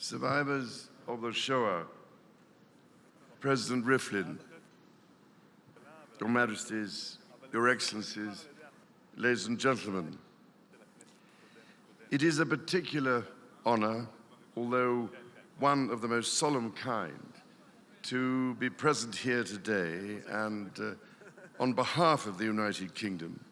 Survivors of the Shoah, President Riflin, Your Majesties, Your Excellencies, ladies and gentlemen, it is a particular honor, although one of the most solemn kind, to be present here today and on behalf of the United Kingdom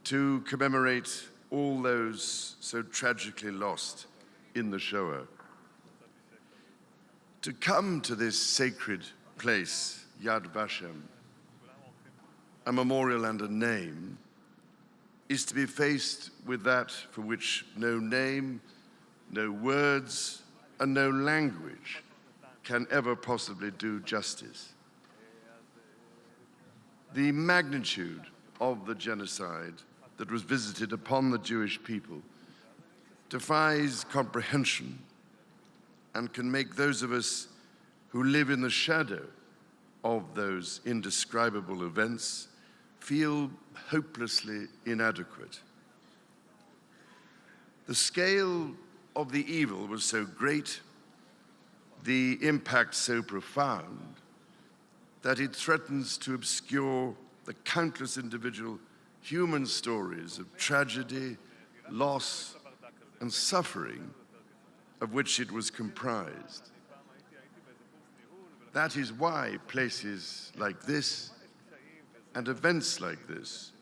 to commemorate all those so tragically lost in the Shoah. To come to this sacred place, Yad Vashem, a memorial and a name, is to be faced with that for which no name, no words, and no language can ever possibly do justice. The magnitude of the genocide that was visited upon the Jewish people defies comprehension and can make those of us who live in the shadow of those indescribable events feel hopelessly inadequate. The scale of the evil was so great, the impact so profound, that it threatens to obscure the countless individual human stories of tragedy, loss, and suffering of which it was comprised. That is why places like this and events like this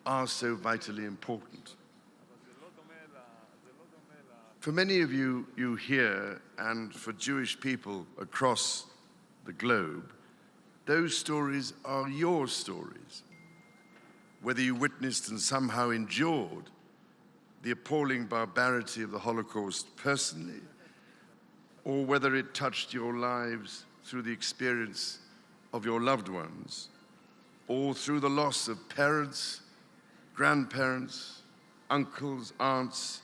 are so vitally important. For many of you here, and for Jewish people across the globe, those stories are your stories. Whether you witnessed and somehow endured the appalling barbarity of the Holocaust personally, or whether it touched your lives through the experience of your loved ones, or through the loss of parents, grandparents, uncles, aunts,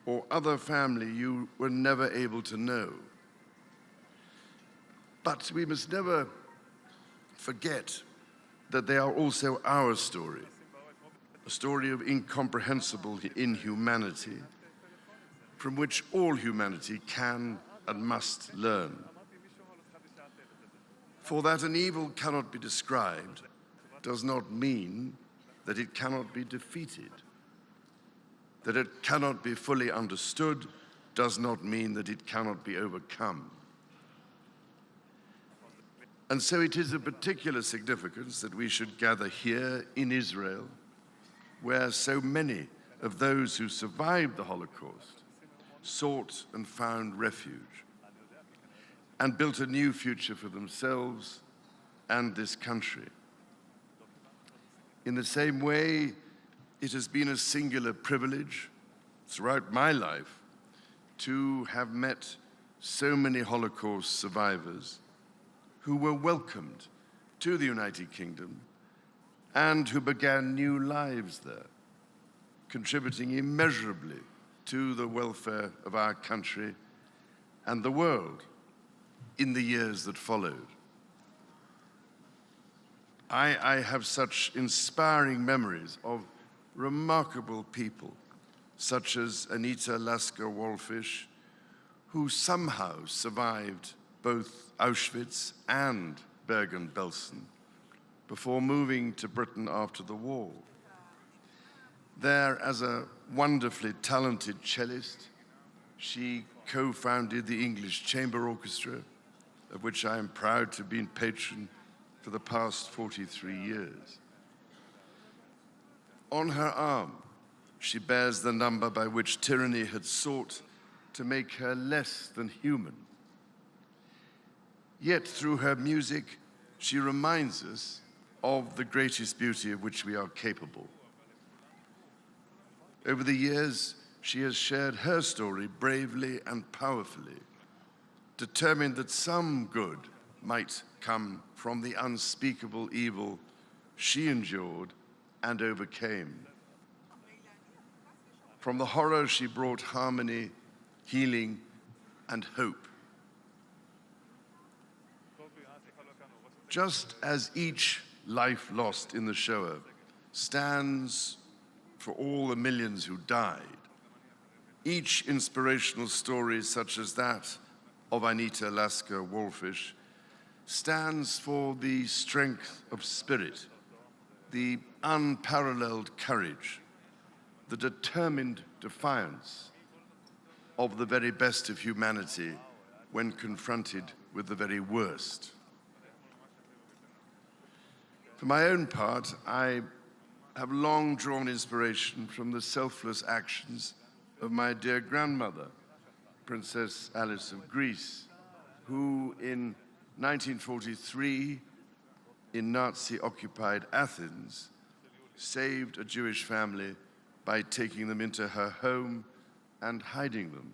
or other family you were never able to know. But we must never forget that they are also our story, a story of incomprehensible inhumanity from which all humanity can and must learn. For that an evil cannot be described does not mean that it cannot be defeated. That it cannot be fully understood does not mean that it cannot be overcome. And so it is of particular significance that we should gather here in Israel, where so many of those who survived the Holocaust sought and found refuge and built a new future for themselves and this country. In the same way, it has been a singular privilege throughout my life to have met so many Holocaust survivors who were welcomed to the United Kingdom and who began new lives there, contributing immeasurably to the welfare of our country and the world in the years that followed. I have such inspiring memories of remarkable people, such as Anita Lasker-Wallfish, who somehow survived both Auschwitz and Bergen-Belsen before moving to Britain after the war. There, as a wonderfully talented cellist, she co-founded the English Chamber Orchestra, of which I am proud to have been patron for the past 43 years. On her arm, she bears the number by which tyranny had sought to make her less than human. Yet through her music, she reminds us of the greatest beauty of which we are capable. Over the years, she has shared her story bravely and powerfully, determined that some good might come from the unspeakable evil she endured and overcame. From the horror, she brought harmony, healing, and hope. Just as each life lost in the Shoah stands for all the millions who died, each inspirational story such as that of Anita Lasker-Wallfish stands for the strength of spirit, the unparalleled courage, the determined defiance of the very best of humanity when confronted with the very worst. For my own part, I have long drawn inspiration from the selfless actions of my dear grandmother, Princess Alice of Greece, who in 1943, in Nazi-occupied Athens, saved a Jewish family by taking them into her home and hiding them.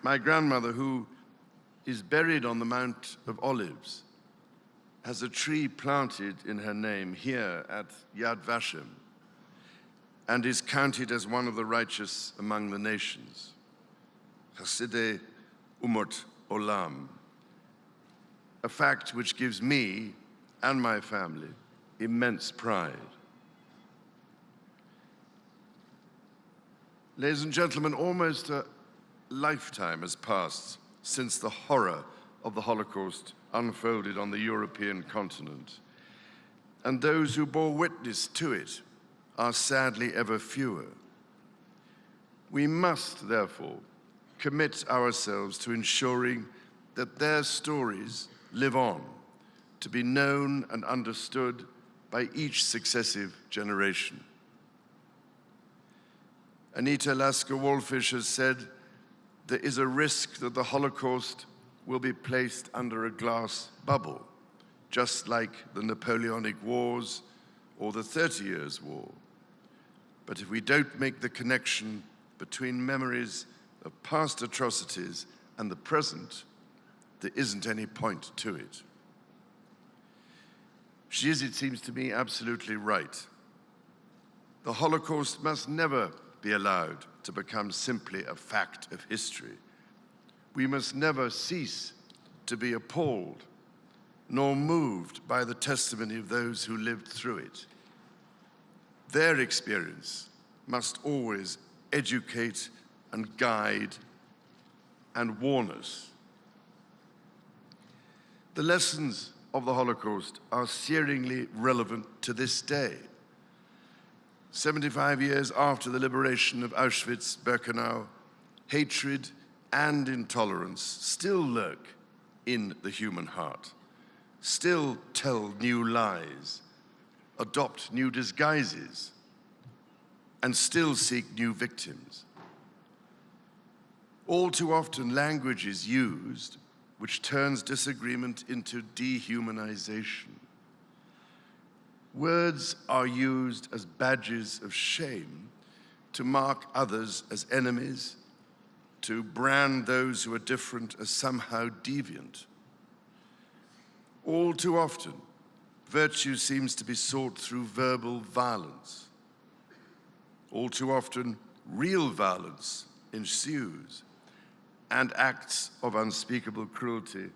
My grandmother, who is buried on the Mount of Olives, has a tree planted in her name here at Yad Vashem and is counted as one of the righteous among the nations. Chasidei Umot Olam, a fact which gives me and my family immense pride. Ladies and gentlemen, almost a lifetime has passed since the horror of the Holocaust unfolded on the European continent, and those who bore witness to it are sadly ever fewer. We must, therefore, commit ourselves to ensuring that their stories live on, to be known and understood by each successive generation. Anita Lasker-Wallfish has said, "There is a risk that the Holocaust will be placed under a glass bubble, just like the Napoleonic Wars or the 30 Years' War. But if we don't make the connection between memories of past atrocities and the present, there isn't any point to it." She is, it seems to me, absolutely right. The Holocaust must never be allowed to become simply a fact of history. We must never cease to be appalled nor moved by the testimony of those who lived through it. Their experience must always educate and guide and warn us. The lessons of the Holocaust are searingly relevant to this day. 75 years after the liberation of Auschwitz-Birkenau, hatred and intolerance still lurk in the human heart, still tell new lies, adopt new disguises, and still seek new victims. All too often, language is used which turns disagreement into dehumanization. Words are used as badges of shame to mark others as enemies, to brand those who are different as somehow deviant. All too often, virtue seems to be sought through verbal violence. All too often, real violence ensues, and acts of unspeakable cruelty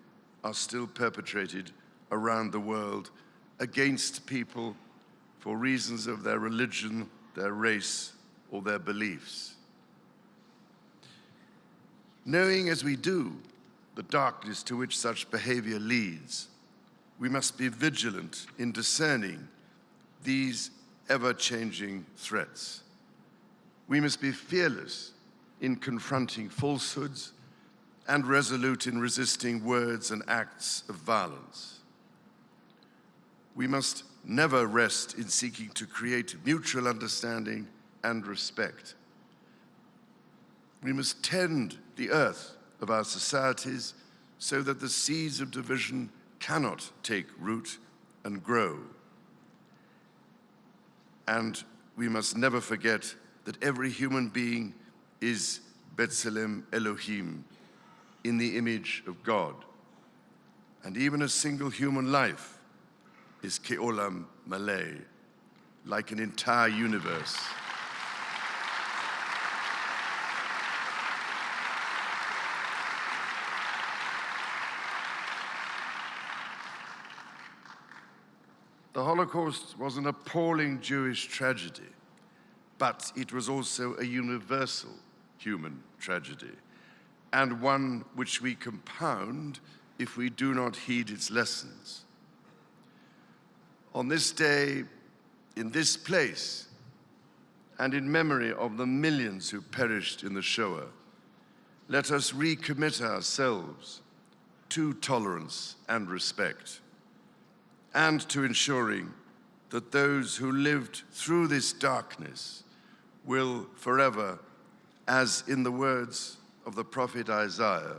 are still perpetrated around the world against people for reasons of their religion, their race, or their beliefs. Knowing as we do the darkness to which such behavior leads, we must be vigilant in discerning these ever-changing threats. We must be fearless in confronting falsehoods and resolute in resisting words and acts of violence. We must never rest in seeking to create mutual understanding and respect. We must tend the earth of our societies so that the seeds of division cannot take root and grow. And we must never forget that every human being is B'Tselem Elohim, in the image of God. And even a single human life is Ke'olam Malay, like an entire universe. The Holocaust was an appalling Jewish tragedy, but it was also a universal human tragedy, and one which we compound if we do not heed its lessons. On this day, in this place, and in memory of the millions who perished in the Shoah, let us recommit ourselves to tolerance and respect, and to ensuring that those who lived through this darkness will forever, as in the words of the prophet Isaiah,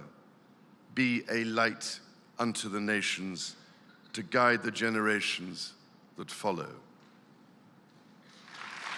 be a light unto the nations to guide the generations that follow.